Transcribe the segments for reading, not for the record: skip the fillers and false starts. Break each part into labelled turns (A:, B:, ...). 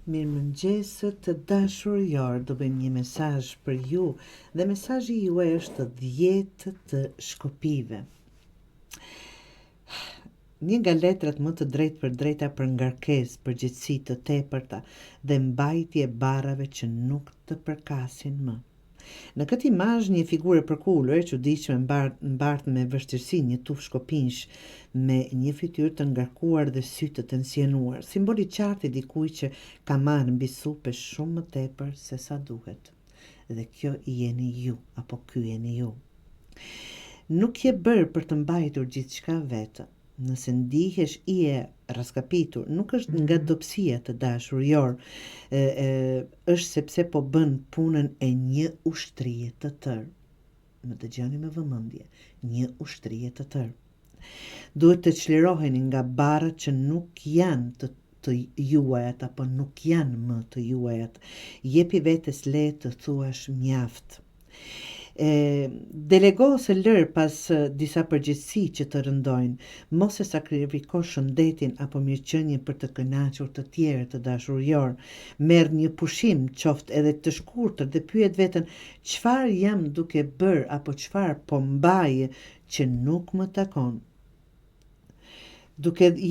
A: Mirëmëngjes të dashur, do bëjmë një mesazh për ju dhe mesazhi juaj është 10 të shkopive. Një nga letrat më të drejtë për drejta për ngarkesë, përgjegjësi të tepërta dhe mbajtje barrave që nuk të përkasin më. Në këtë imazh një figurë e përkullur e çuditshme mbart me vështirësi një tuf shkopinsh me një fytyrë të ngarkuar dhe sy të tensionuar, simboli qartë i dikujt që ka marrë mbi supe shumë më tepër se sa duhet. Dhe kjo jeni ju, apo ky jeni ju. Nuk je bërë për të mbajtur gjithçka vetë. Nëse ndihesh i e raskapitur, nuk është nga dobësia të dashur jor, është sepse po bën punën e një ushtrie të tërë. Më dëgjoni me vëmendje, një ushtrie të tërë. Duhet të çliroheni nga barrat që nuk janë të juajat apo nuk janë më të juajat. Jepi vetes leje të thuash mjaft. Delego ose lër pas disa përgjegjësi që të rëndojnë, mos e sakrifiko shëndetin apo mirëqenien për të kënaqur të tjerë të dashur jor. Merr një pushim, qoftë edhe të shkurtër, dhe pyet veten çfarë jam duke bër apo çfarë po mbaj që nuk më takon.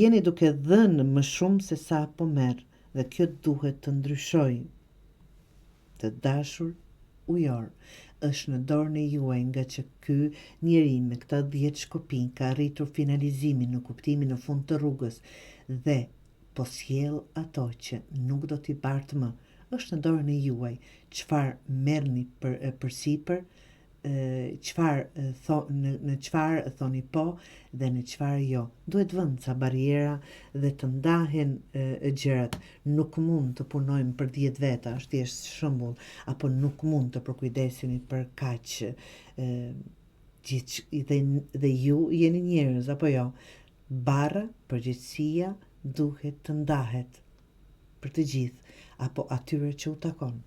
A: Jeni duke dhënë më shumë se sa po merr dhe kjo duhet të ndryshojë. Të dashur ujor, është në dorën e juaj, nga që ky njeri me këta 10 shkopin ka arritur finalizimin në kuptimin në fund të rrugës dhe po sjell ato që nuk do t'i bartë më. Është në dorën e juaj çfarë merrni përsipër, në çfarë thoni po dhe në çfarë jo. Duhet vënë ca barriera dhe të ndahen gjërat. Nuk mund të punojmë për 10 veta, është thjesht shembull, apo nuk mund të përkujdeseni për kaq dhe ju jeni njerëz apo jo. Barra, përgjegjësia duhet të ndahet për të gjithë, apo atyre që u takon.